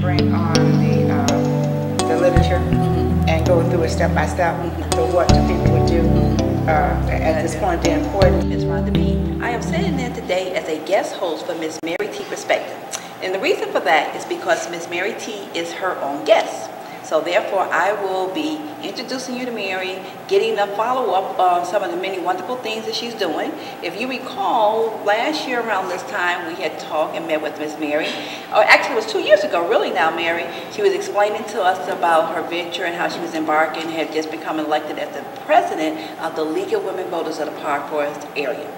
bring on the literature and go through it step by step. So what do people would do at this point, the important. Ms. Rhonda B. I am sitting in today as a guest host for Ms. Mary T. Perspective. And the reason for that is because Ms. Mary T. is her own guest. So therefore, I will be introducing you to Mary, getting a follow-up on some of the many wonderful things that she's doing. If you recall, last year around this time, we had talked and met with Ms. Mary. Or actually, it was 2 years ago, really now, Mary. She was explaining to us about her venture and how she was embarking, had just become elected as the president of the League of Women Voters of the Park Forest area.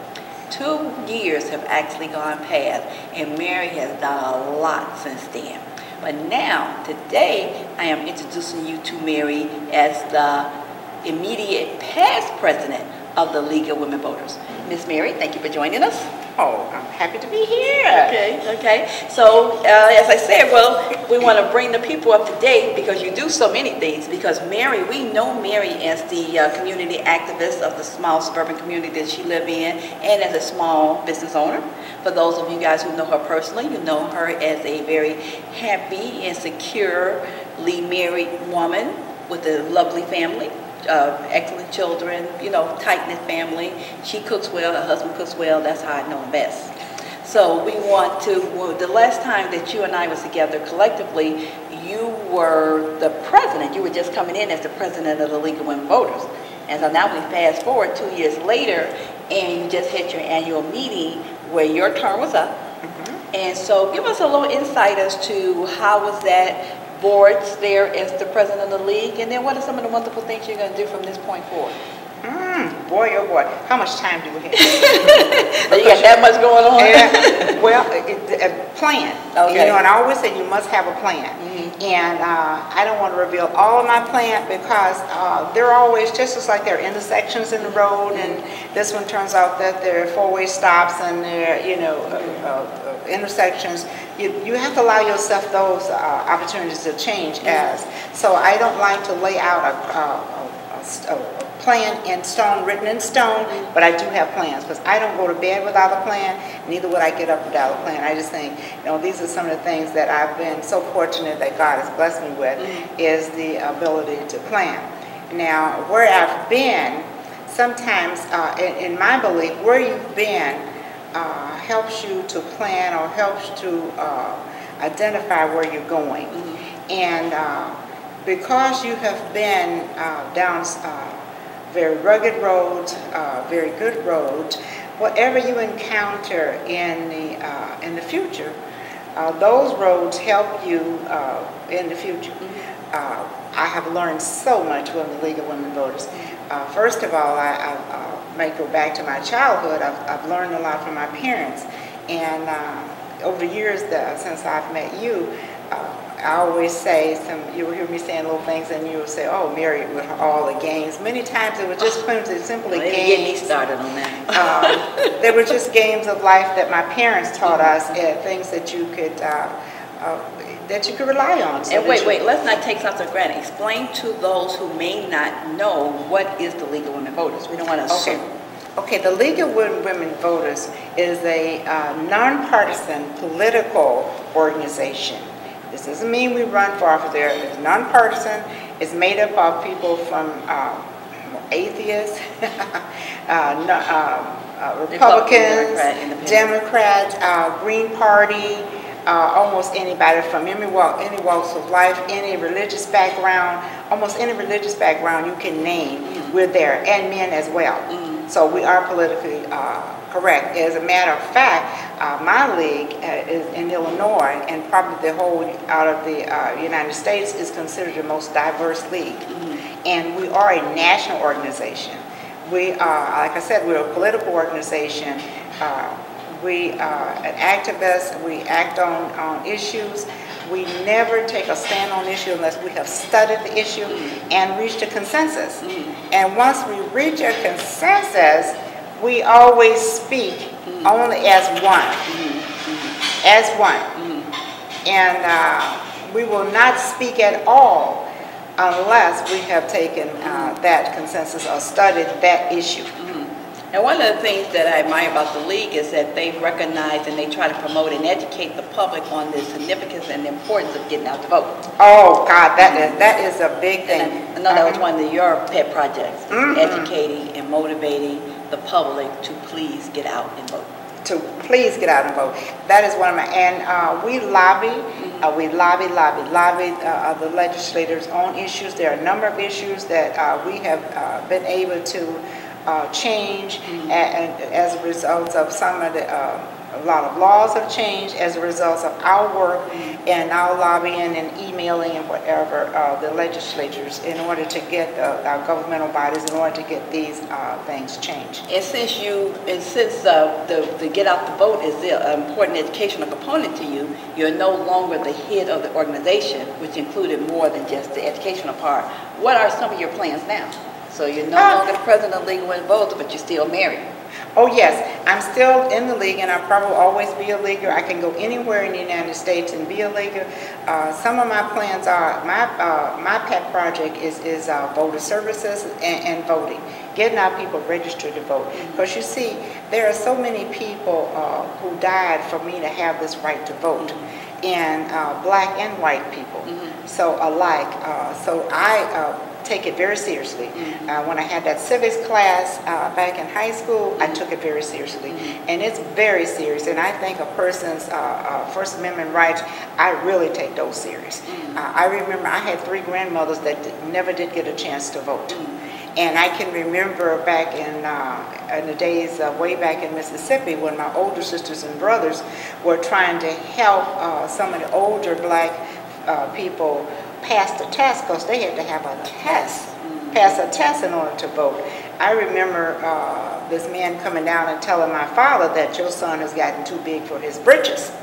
2 years have actually gone past, and Mary has done a lot since then. But now, today, I am introducing you to Mary as the immediate past president of the League of Women Voters. Miss Mary, thank you for joining us. Oh, I'm happy to be here. Okay. So, as I said, well, we want to bring the people up to date because you do so many things. Because Mary, we know Mary as the community activist of the small suburban community that she lives in, and as a small business owner. For those of you guys who know her personally, you know her as a very happy and securely married woman with a lovely family. Excellent children, you know, tight-knit family. She cooks well, her husband cooks well. That's how I know him best. So we want to, well, the last time that you and I was together collectively, you were the president. You were just coming in as the president of the League of Women Voters. And so now we fast forward 2 years later, and you just had your annual meeting where your term was up. And so give us a little insight as to how was that boards there as the president of the league, and then what are some of the wonderful things you're going to do from this point forward? Boy, oh boy, how much time do we have? You got that much going on? Yeah. Well, a plan. Okay. You know, and I always say you must have a plan. And I don't want to reveal all of my plan because they're always just as like there are intersections in the road, and this one turns out that there are four-way stops and there, you know, intersections. You have to allow yourself those opportunities to change as. So I don't like to lay out a plan in stone, written in stone, but I do have plans because I don't go to bed without a plan, neither would I get up without a plan. I just think, you know, these are some of the things that I've been so fortunate that God has blessed me with, is the ability to plan. Now, where I've been, sometimes, in my belief, where you've been helps you to plan or helps to identify where you're going. And because you have been down very rugged roads, very good roads, whatever you encounter in the future, those roads help you in the future. I have learned so much from the League of Women Voters. First of all, I might go back to my childhood. I've learned a lot from my parents, and over the years since I've met you, I always say, you will hear me saying little things, and you will say, "Oh, Mary, with all the games." Many times it was just simply games. Get me started on that. They were just games of life that my parents taught us, things that you could rely on. So and wait, let's not take something for granted. Explain to those who may not know what is the League of Women Voters. We don't want to assume. Okay, the League of Women Voters is a nonpartisan political organization. This doesn't mean we run for office there. It's nonpartisan. It's made up of people from atheists, Republicans, Democrats, Green Party, almost anybody from any walks of life, any religious background, almost any religious background you can name, we're there, and men as well. So we are politically correct. As a matter of fact, my league is in Illinois, and probably the whole out of the United States is considered the most diverse league. And we are a national organization. We are, like I said, we're a political organization. We are an activist. We act on issues. We never take a stand on issue unless we have studied the issue and reached a consensus. And once we reach a consensus, we always speak only as one. As one. And we will not speak at all unless we have taken that consensus or studied that issue. And one of the things that I admire about the League is that they've recognized and they try to promote and educate the public on the significance and the importance of getting out to vote. Oh, God, that is a big thing. And I know that was one of your pet projects, educating and motivating the public to please get out and vote. To please get out and vote. That is one of my, and we lobby the legislators on issues. There are a number of issues that we have been able to change as a result of some of the, a lot of laws have changed as a result of our work and our lobbying and emailing and whatever the legislatures in order to get our governmental bodies in order to get these things changed. And since the get out the vote is an important educational component to you, you're no longer the head of the organization, which included more than just the educational part. What are some of your plans now? So you're no longer the president of the League of Women Voters, but you're still married. Oh yes, I'm still in the League, and I'll probably always be a leaguer. I can go anywhere in the United States and be a leaguer. Some of my plans are, my pet project is voter services and voting, getting our people registered to vote. Because you see, there are so many people who died for me to have this right to vote, and black and white people, so alike. So I take it very seriously. When I had that civics class back in high school, I took it very seriously. And it's very serious. And I think a person's First Amendment rights, I really take those serious. I remember I had 3 grandmothers that never did get a chance to vote. And I can remember back in the days way back in Mississippi when my older sisters and brothers were trying to help some of the older black people pass the test, because they had to have a test, pass a test in order to vote. I remember this man coming down and telling my father that your son has gotten too big for his britches.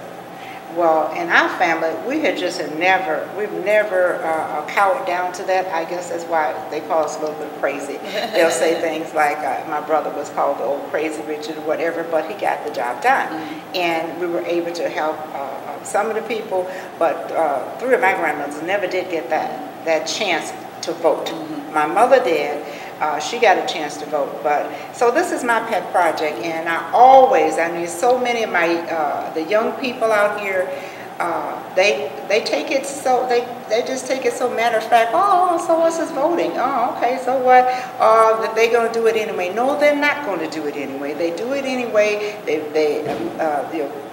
Well, in our family, we've never cowered down to that. I guess that's why they call us a little bit crazy. They'll say things like, my brother was called the old crazy Richard or whatever, but he got the job done. And we were able to help some of the people, but 3 of my grandmothers never did get that chance to vote. My mother did. She got a chance to vote. But so this is my pet project, and I mean, so many of my the young people out here, they take it so they just take it so matter of fact. Oh, so what's this voting? Oh, okay, so what? That they gonna do it anyway? No, they're not going to do it anyway. They do it anyway.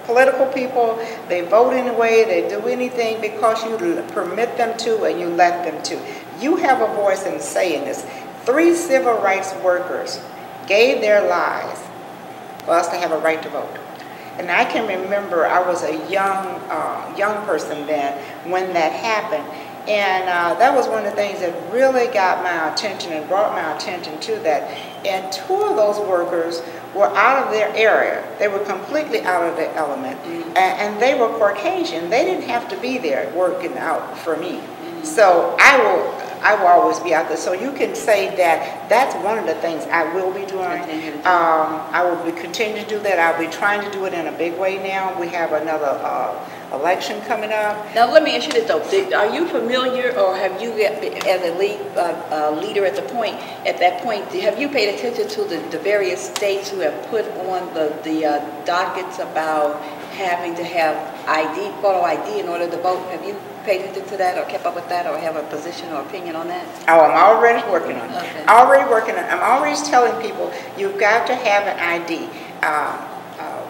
Political people, they vote anyway. They do anything because you permit them to and you let them to. You have a voice in saying this. 3 civil rights workers gave their lives for us to have a right to vote. And I can remember I was a young person then when that happened. And that was one of the things that really got my attention and brought my attention to that. And 2 of those workers were out of their area. They were completely out of their element. And they were Caucasian. They didn't have to be there working out for me. So I will always be out there. So you can say that that's one of the things I will be doing. I will continue to do that. I'll be trying to do it in a big way now. We have another election coming up. Now let me ask you this though. Are you familiar, or have you, as a league leader at that point, have you paid attention to the various states who have put on the dockets about having to have photo ID in order to vote? Have you paid attention to that or kept up with that or have a position or opinion on that? Oh, I'm already working on it. Okay. I'm always telling people you've got to have an ID.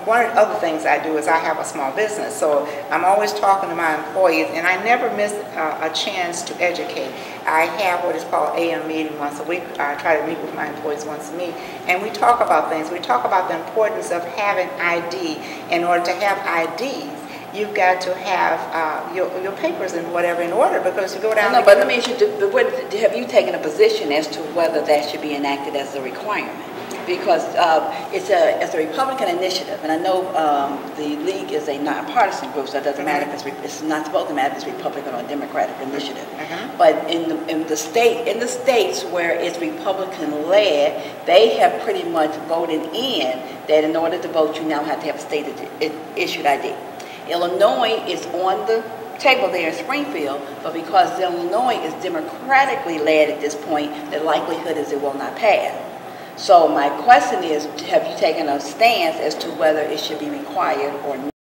One of the other things I do is I have a small business, so I'm always talking to my employees, and I never miss a chance to educate. I have what is called AM meeting once a week. I try to meet with my employees once a week, and we talk about things. We talk about the importance of having ID. In order to have IDs, you've got to have your papers and whatever in order, because you go down. No, but let me ask you: have you taken a position as to whether that should be enacted as a requirement? Because it's a Republican initiative, and I know the League is a nonpartisan group, so it doesn't matter if it's not supposed to matter if it's Republican or Democratic initiative. But in the states where it's Republican led, they have pretty much voted in that in order to vote, you now have to have a state issued ID. Illinois is on the table there in Springfield, but because Illinois is democratically led at this point, the likelihood is it will not pass. So my question is, have you taken a stance as to whether it should be required or not?